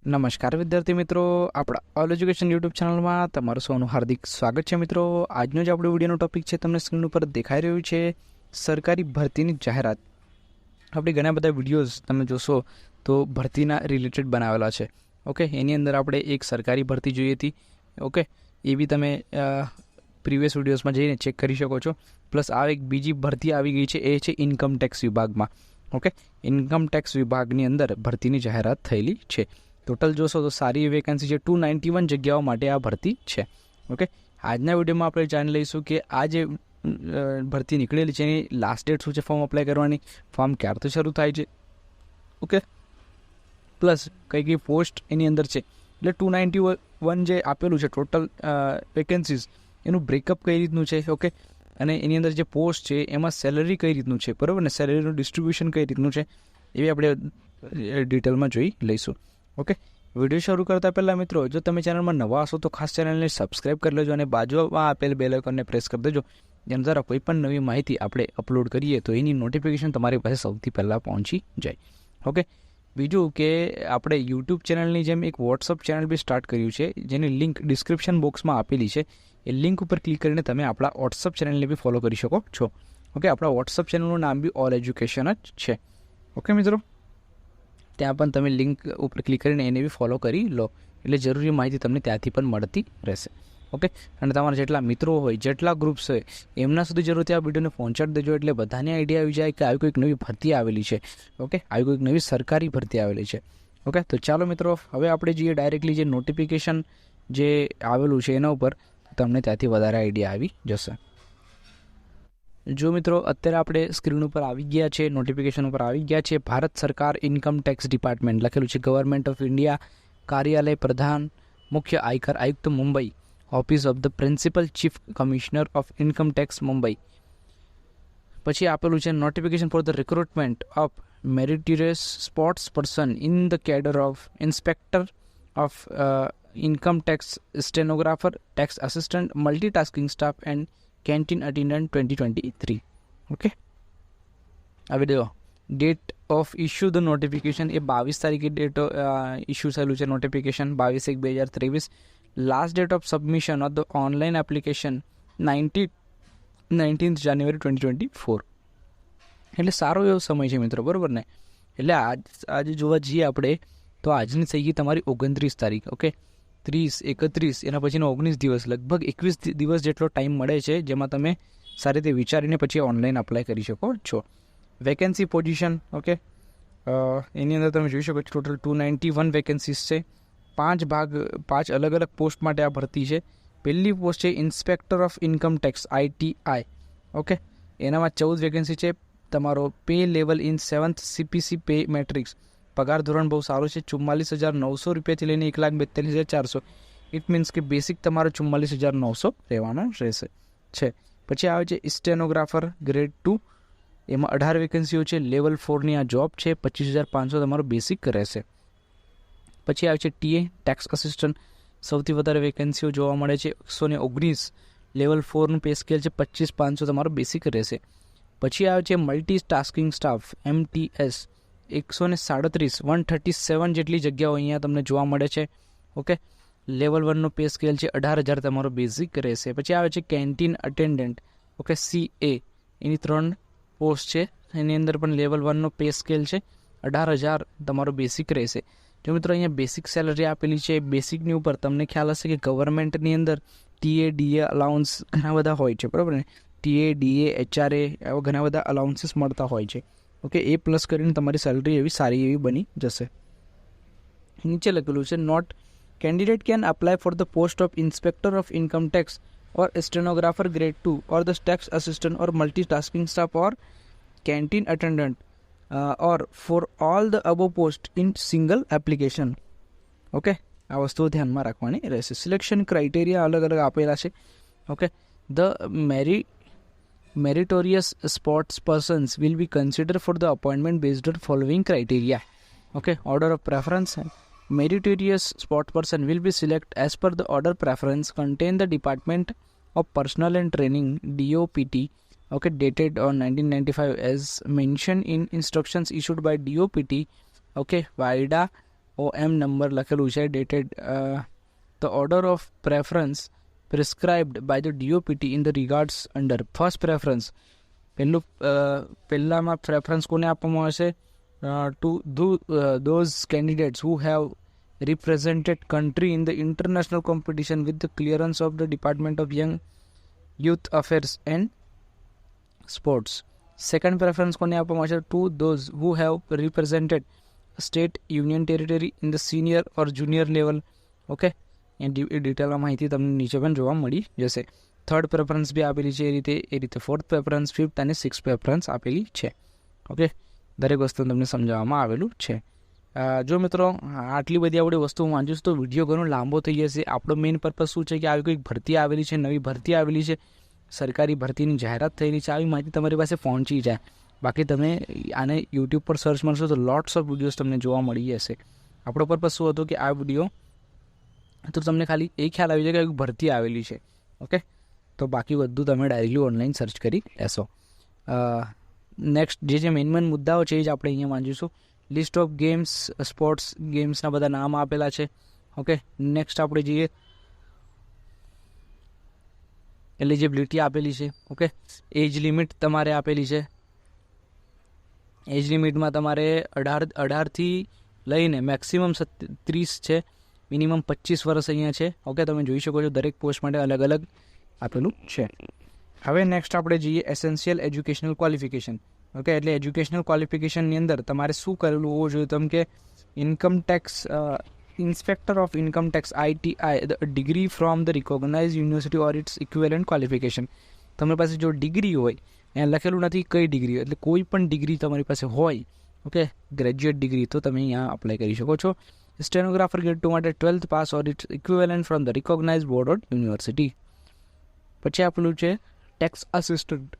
નમસ્કાર વિદ્યાર્થી મિત્રો, આપણા ઓલ એજ્યુકેશન યુટ્યુબ ચેનલમાં તમારું સૌનું હાર્દિક સ્વાગત છે. મિત્રો, આજનો જે આપણો વિડીયોનો ટોપિક છે તમને સ્ક્રીન ઉપર દેખાઈ રહ્યું છે, સરકારી ભરતીની જાહેરાત. આપણે ઘણા બધા વિડીયોઝ તમે જોશો તો ભરતીના રિલેટેડ બનાવેલા છે. ઓકે, એની અંદર આપણે એક સરકારી ભરતી જોઈ હતી. ઓકે, એ બી તમે પ્રીવિયસ વિડીયોઝમાં જઈને ચેક કરી શકો છો. પ્લસ આ એક બીજી ભરતી આવી ગઈ છે, એ છે ઇન્કમ ટેક્સ વિભાગમાં. ઓકે, ઇન્કમ ટેક્સ વિભાગની અંદર ભરતીની જાહેરાત થયેલી છે. ટોટલ જોશો તો સારી વેકેન્સી છે, 291 જગ્યાઓ માટે આ ભરતી છે. ઓકે, આજના વિડીયોમાં આપણે જાણી લઈશું કે આ જે ભરતી નીકળેલી છે એની લાસ્ટ ડેટ શું છે ફોર્મ અપ્લાય કરવાની, ફોર્મ ક્યારથી શરૂ થાય છે. ઓકે, પ્લસ કઈ કઈ પોસ્ટ એની અંદર છે. એટલે 291 જે આપેલું છે ટોટલ વેકેન્સીઝ, એનું બ્રેકઅપ કઈ રીતનું છે. ઓકે, અને એની અંદર જે પોસ્ટ છે એમાં સેલરી કઈ રીતનું છે, બરાબર ને, સેલરીનું ડિસ્ટ્રીબ્યુશન કઈ રીતનું છે એવી આપણે ડિટેલમાં જોઈ લઈશું. ઓકે, વિડીયો શરૂ કરતાં પહેલાં મિત્રો, જો તમે ચેનલમાં નવા હશો તો ખાસ ચેનલને સબસ્ક્રાઈબ કરી લેજો અને બાજુમાં આપેલ બેલ આઇકોનને પ્રેસ કરી દેજો, જેના દ્વારા કોઈ પણ નવી માહિતી આપણે અપલોડ કરીએ તો એની નોટિફિકેશન તમારી પાસે સૌથી પહેલાં પહોંચી જાય. ઓકે, બીજું કે આપણે યુટ્યુબ ચેનલની જેમ એક વોટ્સઅપ ચેનલ બી સ્ટાર્ટ કર્યું છે, જેની લિંક ડિસ્ક્રિપ્શન બોક્સમાં આપેલી છે. એ લિંક ઉપર ક્લિક કરીને તમે આપણા વોટ્સઅપ ચેનલને બી ફોલો કરી શકો છો. ઓકે, આપણા વોટ્સઅપ ચેનલનું નામ બી ઓલ એજ્યુકેશન જ છે. ઓકે મિત્રો, ત્યાં પણ તમે લિંક ઉપર ક્લિક કરીને એને બી ફોલો કરી લો, એટલે જરૂરી માહિતી તમને ત્યાંથી પણ મળતી રહેશે. ઓકે, અને તમારા જેટલા મિત્રો હોય, જેટલા ગ્રુપ્સ હોય, એમના સુધી જરૂરથી આ વિડીયોને પહોંચાડી દેજો, એટલે બધાને આઈડિયા આવી જાય કે આવી કોઈક નવી ભરતી આવેલી છે. ઓકે, આવી કોઈક નવી સરકારી ભરતી આવેલી છે. ઓકે, તો ચાલો મિત્રો, હવે આપણે જઈએ ડાયરેક્ટલી જે નોટિફિકેશન જે આવેલું છે એના ઉપર, તમને ત્યાંથી વધારે આઈડિયા આવી જશે. જો મિત્રો, અત્યારે આપણે સ્ક્રીન ઉપર આવી ગયા છે, નોટિફિકેશન ઉપર આવી ગયા છે. ભારત સરકાર ઇન્કમ ટેક્સ ડિપાર્ટમેન્ટ લખેલું છે, ગવર્મેન્ટ ઓફ ઇન્ડિયા, કાર્યાલય પ્રધાન, મુખ્ય આયકર આયુક્ત Mumbai, office of the principal chief commissioner of income tax Mumbai. પછી આપેલું છે notification for the recruitment of meritorious sports person in the cadre of inspector of income tax, stenographer, tax assistant, multitasking staff and canteen attendant 2023. Okay, હવે દો date of issue the notification એ 22 તારીખે date issue થયેલું છે notification, 22/1/2023. Last date of submission of the online application 19th જાન્યુઆરી 2024. એટલે સારો એવો સમય છે મિત્રો, બરાબર ને. એટલે આજે જોવા જઈએ આપણે તો આજની થઈ ગઈ તમારી 29 તારીખ. ઓકે, 30, 31, એના પછીનો 19 દિવસ, લગભગ 21 દિવસ જેટલો ટાઈમ મળે છે, જેમાં તમે સારી રીતે વિચારીને પછી ઓનલાઈન અપ્લાય કરી શકો છો. વેકેન્સી પોઝિશન, ઓકે, એની અંદર તમે જોઈ શકો છો ટોટલ 291 વેકેન્સીસ છે. 5 અલગ અલગ પોસ્ટ માટે આ ભરતી છે. પહેલી પોસ્ટ છે inspector of income tax ITI. Okay, એનામાં 14 વેકેન્સી છે. તમારો pay level in 7th CPC pay matrix, પગાર ધોરણ બહુ સારું છે, 44,900 રૂપિયાથી લઈને 1,42,400. ઇટ મીન્સ કે બેસિક તમારો 44,900 રહેવાનો રહેશે છે. પછી આવે છે સ્ટેનોગ્રાફર ગ્રેડ 2, એમાં 18 વેકેન્સીઓ છે. લેવલ 4ની આ જોબ છે, 25,500 તમારો બેસિક રહેશે. પછી આવે છે TA ટેક્સ અસિસ્ટન્ટ, સૌથી વધારે વેકેન્સીઓ જોવા મળે છે, 119. લેવલ 4નું પે સ્કેલ છે, 25,500 તમારો બેસિક રહેશે. પછી આવે છે મલ્ટીટાસ્કિંગ સ્ટાફ MTS, 137 જેટલી જગ્યાઓ અહીંયા તમને જોવા મળે છે. ઓકે, લેવલ 1નો પે સ્કેલ છે, 18,000 તમારો બેઝિક રહેશે. પછી આવે છે કેન્ટીન અટેન્ડન્ટ, ઓકે, CA, એની 3 પોસ્ટ છે. એની અંદર પણ લેવલ 1નો પે સ્કેલ છે, 18,000 તમારો બેસિક રહેશે. જો મિત્રો, અહીંયા બેસિક સેલરી આપેલી છે. બેસિકની ઉપર તમને ખ્યાલ હશે કે ગવર્મેન્ટની અંદર TA DA અલાઉન્સ ઘણા બધા હોય છે, બરાબર ને. TA DA HRA એવા ઘણા બધા અલાઉન્સીસ મળતા હોય છે. ઓકે, એ પ્લસ કરીને તમારી સેલરી એવી સારી એવી બની જશે. નીચે લખેલું છે note candidate can apply for the post of inspector of income tax or stenographer grade 2 or the tax assistant or multitasking staff or canteen attendant or for all the above post in single application. Okay, આ વસ્તુઓ ધ્યાનમાં રાખવાની રહેશે. Selection criteria અલગ અલગ આપેલા છે. Okay, the meritorious sports persons will be considered for the appointment based on following criteria. Okay, order of preference. Meritorious sport person will be selected as per the order preference contained the Department of Personnel and Training DOPT. Okay, dated on 1995 as mentioned in instructions issued by DOPT. Okay, VIDA OM number લખેલું છે, dated the order of preference prescribed by the DOPT in the regards under. First preference, પહેલામાં preference કોને આપવામાં આવશે? To those candidates who have represented country in the international competition with the clearance of the Department of Youth Affairs and Sports. Second preference કોને આપવામાં આવશે? To those who have represented state, union territory in the senior or junior level. Okay, એ ડિટેલમાં માહિતી તમને નીચે પણ જોવા મળી જશે. થર્ડ પ્રેફરન્સ બી આપેલી છે એ રીતે ફોર્થ પ્રેફરન્સ, ફિફ્થ અને સિક્સ પ્રેફરન્સ આપેલી છે. ઓકે, દરેક વસ્તુ તમને સમજાવવામાં આવેલું છે. જો મિત્રો આટલી બધી આપણે વસ્તુઓ વાંચીશું તો વિડીયો ઘણો લાંબો થઈ જશે. આપણો મેઇન પર્પઝ શું છે કે આવી કોઈક ભરતી આવેલી છે, નવી ભરતી આવેલી છે, સરકારી ભરતીની જાહેરાત થયેલી છે, આવી માહિતી તમારી પાસે પહોંચી જાય. બાકી તમે આને યુટ્યુબ પર સર્ચ મારશો તો લોટ્સ ઓફ વિડીયોઝ તમને જોવા મળી જશે. આપણો પર્પઝ શું હતો કે આ વિડીયો તો તમને ખાલી એ ખ્યાલ આવી જાય કે ભરતી આવેલી છે. ઓકે, તો બાકી બધું તમે ડાયરેક્ટલી ઓનલાઈન સર્ચ કરી લેશો. નેક્સ્ટ જે મેઇન મુદ્દાઓ છે એ જ આપણે અહીંયા વાંચીશું. લિસ્ટ ઓફ ગેમ્સ, સ્પોર્ટ્સ ગેમ્સના બધા નામ આપેલા છે. ઓકે, નેક્સ્ટ આપણે જઈએ, એલિજિબિલિટી આપેલી છે. ઓકે, એજ લિમિટ તમારે આપેલી છે. એજ લિમિટમાં તમારે 18થી લઈને મેક્સિમમ 30 છે, મિનિમમ 25 વર્ષ અહીંયા છે. ઓકે, તમે જોઈ શકો છો દરેક પોસ્ટ માટે અલગ અલગ આપેલું છે. હવે નેક્સ્ટ આપણે જઈએ એસેન્શિયલ એજ્યુકેશનલ ક્વોલિફિકેશન. ઓકે, એટલે એજ્યુકેશનલ ક્વોલિફિકેશનની અંદર તમારે શું કરેલું હોવું જોઈએ? તમે કે income tax inspector of income tax ITI, degree from the recognise university or it's equivalent qualification. તમારી પાસે જો ડિગ્રી હોય, અહીંયા લખેલું નથી કઈ ડિગ્રી, એટલે કોઈ પણ ડિગ્રી તમારી પાસે હોય, ઓકે, ગ્રેજ્યુએટ ડિગ્રી, તો તમે અહીંયા અપ્લાય કરી શકો છો. સ્ટેનોગ્રાફર ગ્રેડ 2 માટે 12th pass or it's equivalent from the recognise board or university. પછી આપેલું છે ટેક્સ આસિસ્ટન્ટ.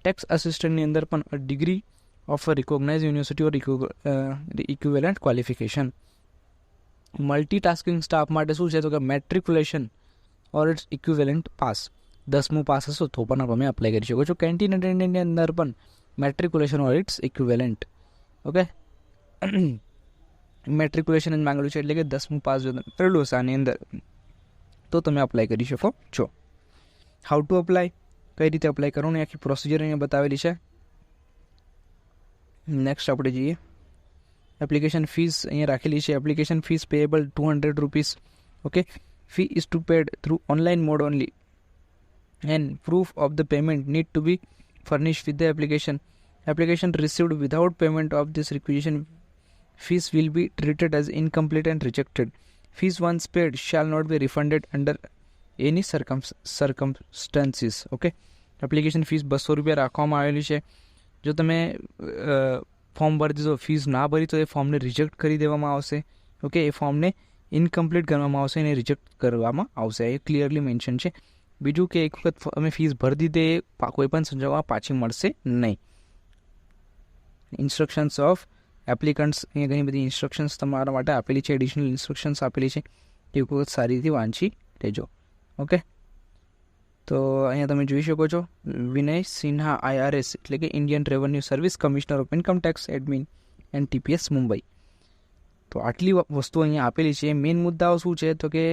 ટેક્સ આસિસ્ટન્ટની અંદર પણ degree of recognise university or equivalent qualification. Multitasking staff માટે શું છે? તો કે matriculation or it's equivalent pass. 10મું pass હશો તો પણ તમે અપ્લાય કરી શકો છો. કેન્ટીન અટેન્ડન્ટની અંદર પણ matriculation or it's equivalent. Okay, matriculation જ માંગેલું છે, એટલે કે 10મું પાસ જો કરેલું હશે આની અંદર તો તમે અપ્લાય કરી શકો છો. હાઉ ટુ અપ્લાય, કઈ રીતે અપ્લાય કરવાનું, આખી પ્રોસિજર અહીંયા બતાવેલી છે. નેક્સ્ટ આપણે જઈએ, એપ્લિકેશન ફીસ અહીંયા રાખેલી છે. Application fees payable 200 rupees. Okay, fee is to paid through online mode only and proof of the payment need to be furnish with the application. Application received without payment of this requisition fees will be treated as incomplete and rejected. Fees once paid shall not be refunded under any circumstances. Okay, application fees 200 રૂપિયા રાખવામાં આવેલી છે. જો તમે form ભરી દીધો, fees ના ભરી તો એ ફોર્મને રિજેક્ટ કરી દેવામાં આવશે. ઓકે, એ ફોર્મને ઇનકમ્પ્લીટ કરવામાં આવશે અને રિજેક્ટ કરવામાં આવશે, એ ક્લિયરલી મેન્શન છે. બીજું કે એક વખત અમે ફીસ ભરી દીધી એ કોઈ પણ સંજોગોમાં પાછી મળશે નહીં. ઇન્સ્ટ્રક્શન્સ ઓફ એપ્લિકન્ટ્સ, અહીંયા ઘણી બધી ઇન્સ્ટ્રક્શન્સ તમારા માટે આપેલી છે, એડિશનલ ઇન્સ્ટ્રક્શન્સ આપેલી છે, તે વખત સારી રીતે વાંચી લેજો. ઓકે, તો અહીંયા તમે જોઈ શકો છો વિનય સિન્હા IRS, એટલે કે Indian revenue service commissioner of income tax admin and TPS Mumbai. તો આટલી વસ્તુઓ અહીંયા આપેલી છે. મેઇન મુદ્દાઓ શું છે? તો કે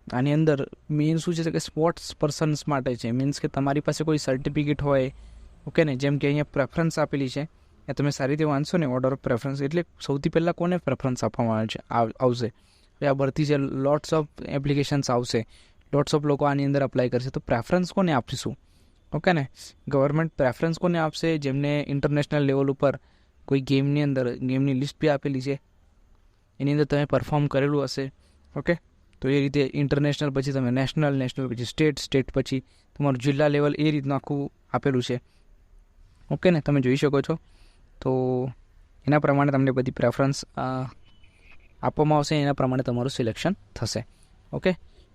આની અંદર મેઇન શું છે કે સ્પોર્ટ્સ પર્સન્સ માટે છે. મીન્સ કે તમારી પાસે કોઈ સર્ટિફિકેટ હોય, ઓકે ને, જેમ કે અહીંયા પ્રેફરન્સ આપેલી છે, એ તમે સારી રીતે વાંચશો ને, ઓર્ડર ઓફ પ્રેફરન્સ, એટલે સૌથી પહેલાં કોને પ્રેફરન્સ આપવામાં આવશે? આ ભરતી છે, લોટ્સ ઓફ એપ્લિકેશન્સ આવશે, લોટ્સ ઓફ લોકો આની અંદર અપ્લાય કરશે, તો પ્રેફરન્સ કોને આપીશું? ઓકે ને, ગવર્મેન્ટ પ્રેફરન્સ કોને આપશે? જેમને ઇન્ટરનેશનલ લેવલ ઉપર કોઈ ગેમની અંદર, ગેમની લિસ્ટ બી આપેલી છે, એની અંદર તમે પરફોર્મ કરેલું હશે. ઓકે, તો એ રીતે ઇન્ટરનેશનલ, પછી તમે નેશનલ પછી સ્ટેટ પછી તમારું જિલ્લા લેવલ, એ રીતનું આખું આપેલું છે. ઓકે ને, તમે જોઈ શકો છો. તો એના પ્રમાણે તમને બધી પ્રેફરન્સ આપવામાં આવશે, એના પ્રમાણે તમારું સિલેક્શન થશે. ઓકે,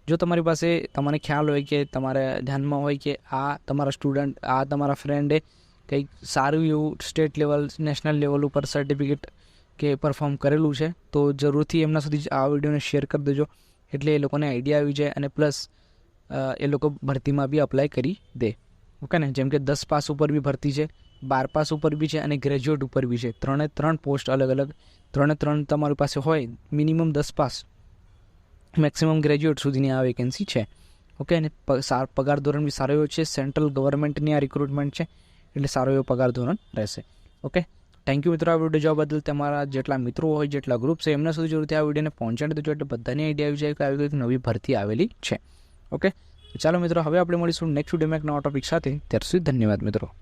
જો તમારી પાસે તમને ખ્યાલ હોય કે તમારે ધ્યાનમાં હોય કે આ તમારા સ્ટુડન્ટ, આ તમારા ફ્રેન્ડે કંઈક સારું એવું સ્ટેટ લેવલ, નેશનલ લેવલ ઉપર સર્ટિફિકેટ કે પરફોર્મ કરેલું છે, તો જરૂરથી એમના સુધી આ વિડીયોને શેર કરી દેજો, એટલે એ લોકોને આઈડિયા આવી જાય અને પ્લસ એ લોકો ભરતીમાં બી અપ્લાય કરી દે. ઓકે ને, જેમ કે 10 પાસ ઉપર બી ભરતી છે, 12 પાસ ઉપર બી છે અને ગ્રેજ્યુએટ ઉપર બી છે. 3 પોસ્ટ અલગ અલગ, 3 તમારી પાસે હોય, મિનિમમ 10 પાસ, મેક્સિમમ ગ્રેજ્યુએટ સુધીની આ વેકેન્સી છે. ઓકે, અને પગાર ધોરણ બી સારો એવો છે. સેન્ટ્રલ ગવર્મેન્ટની આ રિક્રુટમેન્ટ છે એટલે સારો એવો પગાર ધોરણ રહેશે. ઓકે, થેન્ક યુ મિત્રો આ વિડીયો જોવા બદલ. તમારા જેટલા મિત્રો હોય, જેટલા ગ્રુપ છે, એમના સુધી જરૂરથી આ વિડીયોને પહોંચાડી દેજો એટલે બધાને આઈડિયા આવી જાય કે આવી કંઈક નવી ભરતી આવેલી છે. ઓકે, ચાલો મિત્રો, હવે આપણે મળીશું નેક્સ્ટ વિડીયોમાં એક નવા ટોપિક સાથે. ત્યાર સુધી ધન્યવાદ મિત્રો.